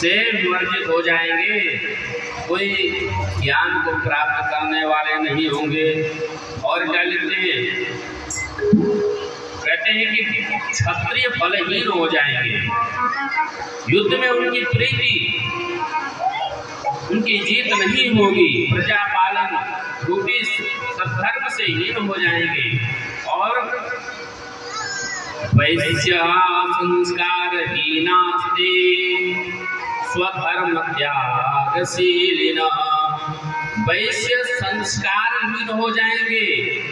से वर्जित हो जाएंगे, कोई ज्ञान को प्राप्त करने वाले नहीं होंगे। और क्या लिखते हैं, कहते हैं कि क्षत्रिय बलहीन हो जाएंगे, युद्ध में उनकी प्रीति, उनकी जीत नहीं होगी, प्रजा पालन रूपी सद्धर्म से हीन हो जाएंगे। और वैश्य संस्कारहीनास्ते स्वधर्म त्यागशीलिना, वैश्य संस्कारहीन हो जाएंगे,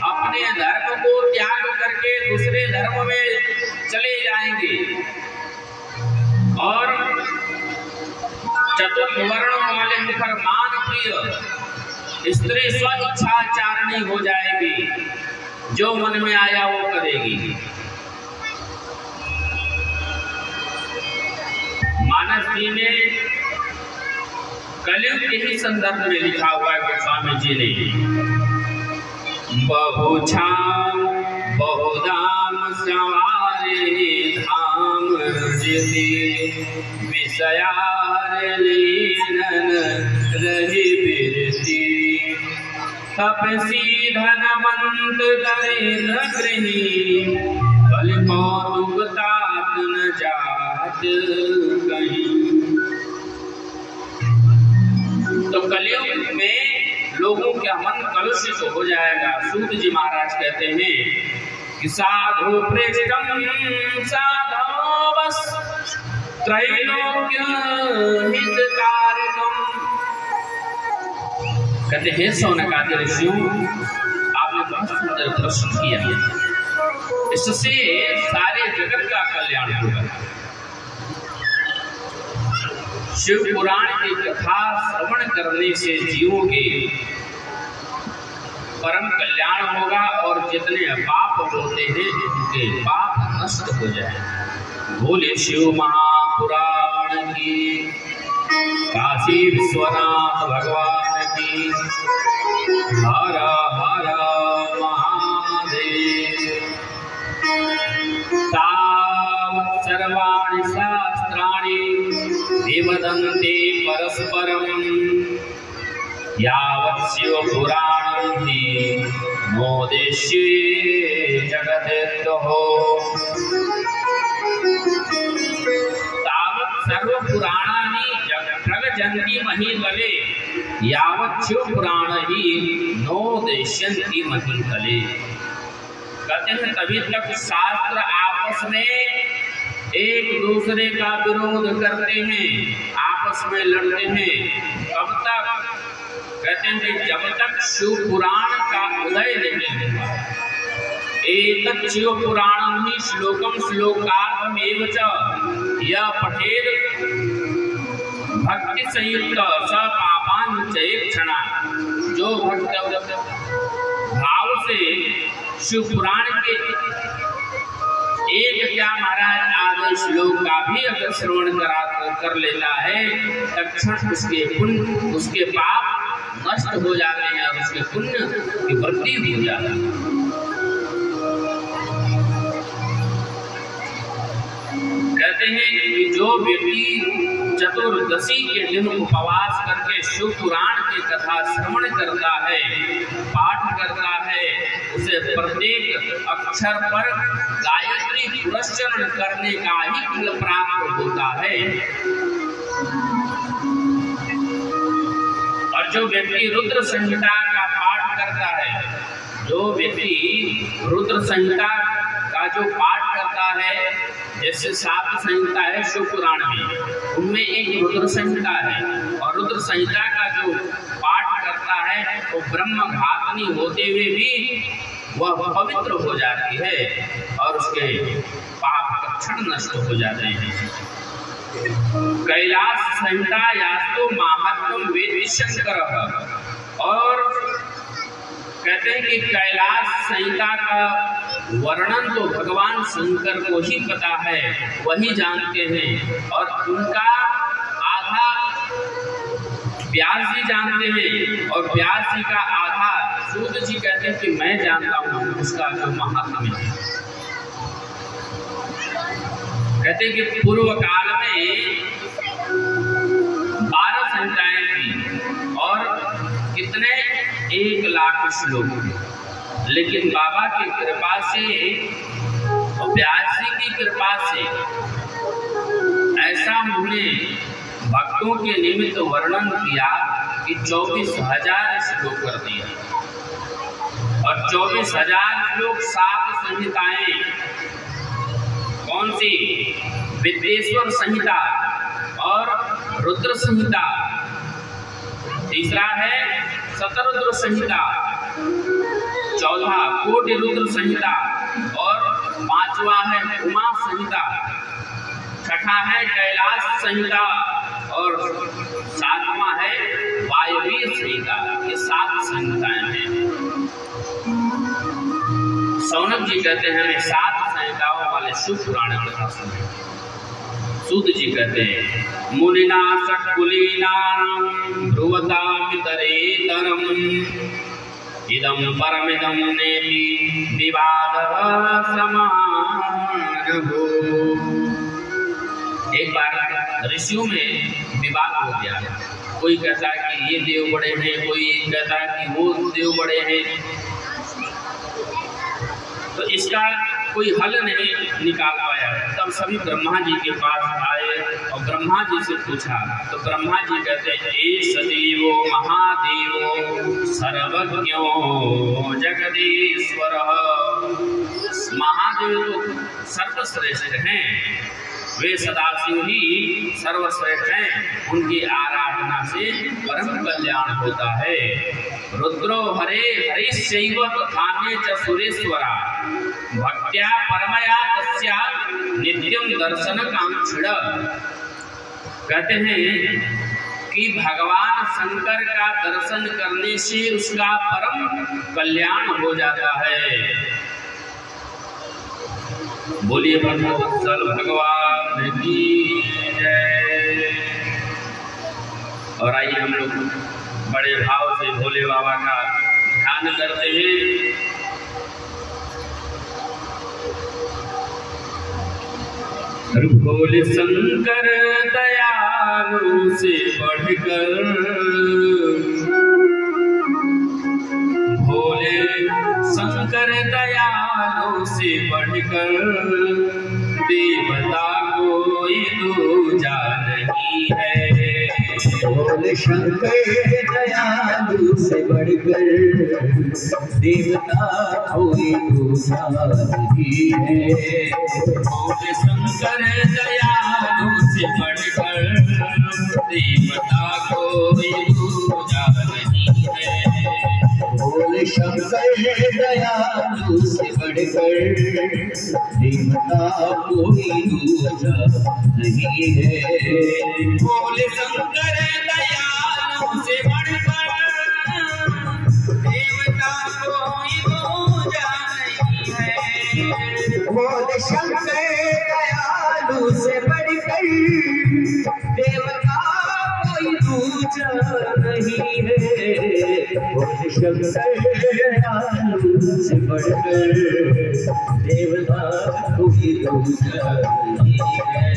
अपने धर्म को त्याग करके दूसरे धर्म में चले जाएंगे। और चतुर्वर्ण वाले मुसलमान प्रिय स्त्री स्व इच्छाचारणी हो जाएगी, जो मन में आया वो करेगी। मानस जी में कलयुग के ही संदर्भ में लिखा हुआ है गोस्वामी जी ने, बहुछा बहुधाम सवारे धाम जिति विषयार लीनन रही बिरती, तपसी धनवंत दरिद्र गृही, बल कौतुक तात न जात कहीं। तो कलयुग में लोगों का मन कलुषित हो जाएगा। सूत जी महाराज कहते हैं कि साधु पृष्ठम साधवस त्रैलोक्य हितकारकम, कहते हैं सौनकादि ऋषियों, आपने बहुत सुंदर प्रश्न किया, इससे सारे जगत का कल्याण होगा। शिव पुराण की कथा श्रवण करने से जीवों के परम कल्याण होगा और जितने पाप होते हैं उनके पाप नष्ट हो जाए। बोले शिव महापुराण की, काशी विश्वनाथ भगवान की, हर हर महादेव। सर्वाणि शास्त्राणि विवदन्ते परस्परं, यावत् शिव पुराणं हि मोदिष्ये जगदेत्तहो। तावत् सर्व पुराणानि प्रगजन्ति महीतले, यावत् शिव पुराण ही नोदिष्यन्ति महीतले। कहते हैं तभी तक शास्त्र आपस में एक दूसरे का विरोध करते हैं, आपस में लड़ते हैं। कब तक? कहते हैं कि जब तक शिव पुराण का उदय नहीं हुआ। एतत् शिव पुराणं हि श्लोकम श्लोकार्थमेव च यः पठेत् भक्ति संयुक्त स पापान् क्षणा। जो भक्त भाव से शिव पुराण के एक क्या महाराज आगे श्लोक का भी अगर श्रवण कर लेता है, तत्क्षण उसके पुण्य, उसके पाप नष्ट हो जाते हैं और उसके पुण्य की वृद्धि हो जाती है। कहते हैं कि जो व्यक्ति चतुर्दशी के दिन उपवास करके शिव पुराण की कथा श्रवण करता है, पाठ करता है, उसे प्रत्येक अक्षर पर गायत्री पुरस्चरण करने का ही फल प्राप्त होता है। और जो व्यक्ति रुद्र संहिता का पाठ करता है, जो व्यक्ति रुद्र संहिता का जो पाठ करता है, जैसे 7 संहिता है शिव पुराण में, उनमें एक रुद्र संहिता है, और रुद्र संहिता का जो पाठ करता है वो ब्रह्म घातनी होते हुए भी वह पवित्र हो जाती है और उसके पाप क्षण नष्ट हो जाते हैं। कैलाश संहिता यास्तु महात्म वेद शंकर। और कहते हैं कि कैलाश संहिता का वर्णन तो भगवान शंकर को ही पता है, वही जानते हैं, और उनका आधा व्यास जी जानते हैं और व्यास जी का आधा सूत जी कहते हैं कि मैं जानता हूँ उसका जो महात्म्य है। कहते हैं कि पूर्व काल में लाख श्लोक, लेकिन बाबा की कृपा से, व्यास जी की कृपा से ऐसा उन्होंने भक्तों के निमित्त वर्णन किया कि 24,000 श्लोक कर दिया। और 24,000 श्लोक 7 संहिताएं, कौन सी? विद्येश्वर संहिता और रुद्र संहिता, तीसरा है शतरुद्र संहिता, चौथा कोटि रुद्र संहिता और पांचवा है उमा संहिता, छठा है कैलाश संहिता और सातवां है वायवीय संहिता। ये 7 संहिताएं हैं। सौनक जी कहते हैं हमें 7 संहिताओं वाले शिव पुराण कथा सुने। सूत जी कहते हैं मुनिना षट्कुलीनां ब्रुवतामितरेतरम् इदं परमिदं नेति विवादः समानभो। एक बार ऋषियों में विवाद हो गया। कोई कहता है कि ये देव बड़े हैं, कोई कहता है कि वो देव बड़े हैं। तो इसका कोई हल नहीं निकाल पाया। तब सभी ब्रह्मा जी के पास आए और ब्रह्मा जी से पूछा। तो ब्रह्मा जी कहते हैं एष देवो महादेवो सर्वज्ञो जगदीश्वरः। महादेव तो सर्वश्रेष्ठ हैं, वे सदाशिव ही सर्वश्रेष्ठ हैं। उनकी आराधना से परम कल्याण होता है। रुद्रो हरे हरिश्चैव तथान्ये च सुरेश्वरा भक्त्या परमया तस्या नित्यं दर्शन कांक्षिण। कहते हैं कि भगवान शंकर का दर्शन करने से उसका परम कल्याण हो जाता है। बोलिए भक्तवत्सल भगवान की जय। और आइए हम लोग बड़े भाव से भोले बाबा का ध्यान करते हैं। भोले शंकर दयालु से बढ़कर, भोले शंकर दयालु से बढ़कर देवता कोई दूजा नहीं है। भोले शंकर दयालु से बढ़कर देवता कोई दूजा नहीं है। भोले शंकर दयालु से बढ़कर देवता कोई दूजा नहीं है। भोले शंकर दयालु से बढ़कर देवता कोई दूजा नहीं है। भोले शंकर दयालु से बढ़कर देवता कोई दूजा नहीं है। भोले शंकर दयालु से बढ़कर देवता कोई दूजा नहीं है। भोले शंकर दयालु से बढ़कर देवता कोई दूजा नहीं है।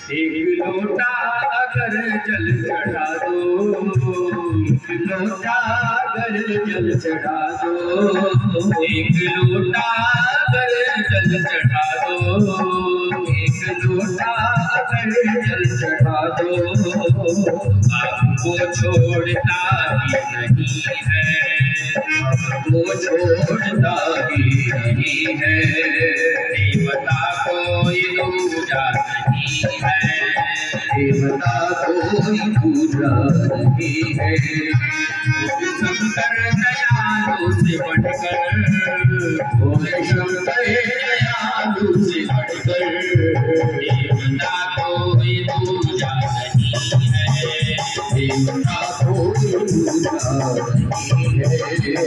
एक लोटा अगर जल चढ़ा दो, एक लोटा अगर जल चढ़ा दो, एक लोटा अगर जल चढ़ा दो, एक लोटा अगर जल चढ़ा दो, आपको छोड़ता ही नहीं है, वो छोड़ता ही नहीं है। देवता कोई दूजा नहीं है। देवता कोई पूजा नहीं है। शंकर दयालु से बढ़कर, भोले शंकर दयालु से बढ़कर, देवता कोई पूजा नहीं है। देवता कोई पूजा नहीं है।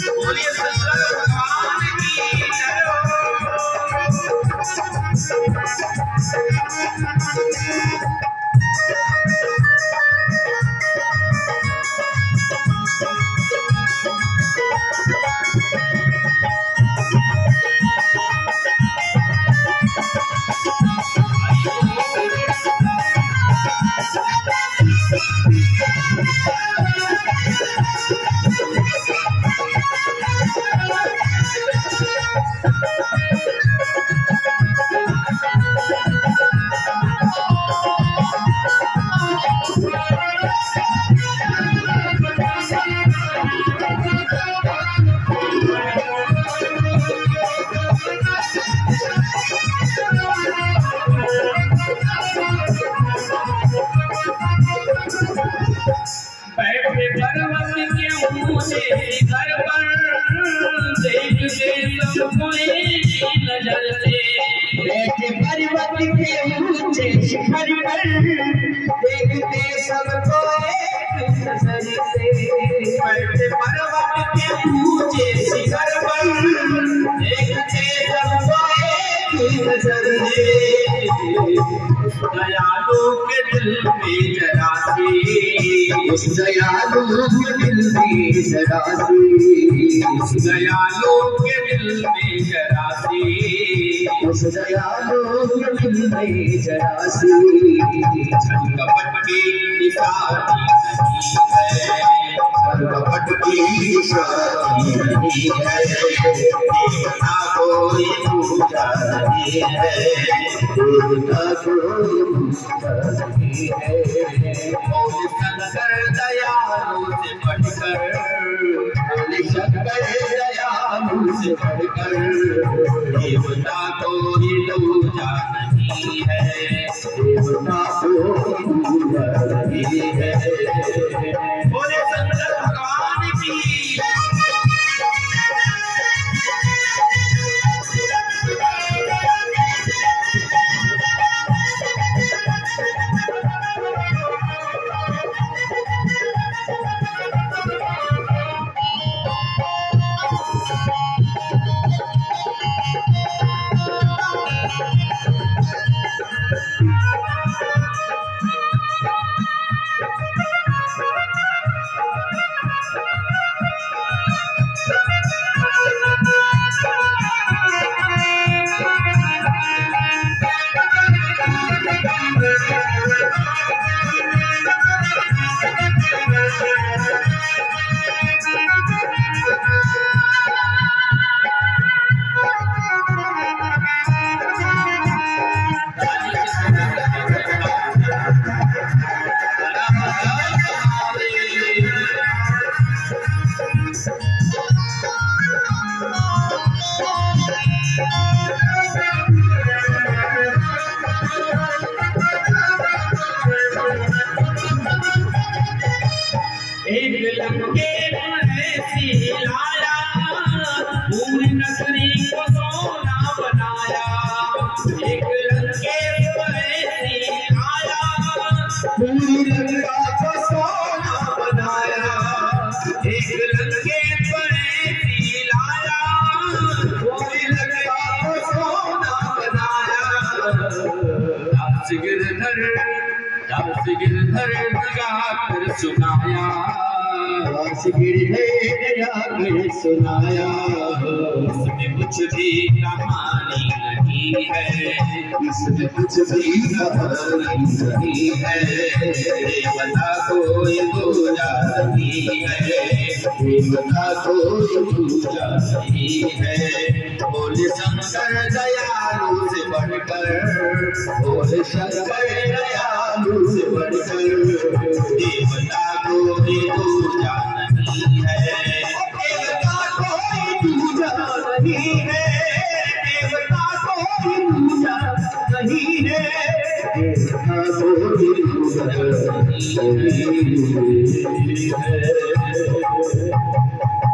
बोलिए शंकर भगवान की जय। बैठे पर्वत के ऊंचे शिखर पर, देखते सबको एक नजर से। बैठे पर्वत के ऊंचे शिखर पर, देखते सबको एक नजर से। दयालु के दिल में जरा सी, उस दयालु के दिल में जरा सी, उस दयालु के दिल में जरा सी, उस दयालु के दिल में जरा सी। कपट की निशानी नहीं है, कपट की निशानी नहीं है। देवता कोई पूजा नहीं है। देवता कोई पूजा नहीं है। भोले शंकर दयालु से बढ़कर, भोले शंकर दयालु से बढ़कर, देवता कोई पूजा नहीं है। देवता कोई पूजा नहीं है। बोले शंकर भगवान की। गिरधर गाकर सुनाया, गिरधर गाकर सुनाया। इसमें कुछ भी कहानी नहीं है, इसमें कुछ भी कहानी नहीं है। देवता कोई पूजा नहीं है, देवता कोई पूजा नहीं है। बोले शंकर दयालु से बढ़कर, बोले शंकर दयालु से बढ़कर, देवता कोई पूजा नहीं है। देवता कोई पूजा नहीं है। देवता कोई पूजा नहीं है। चढ़ा दो गिरधर नहीं है।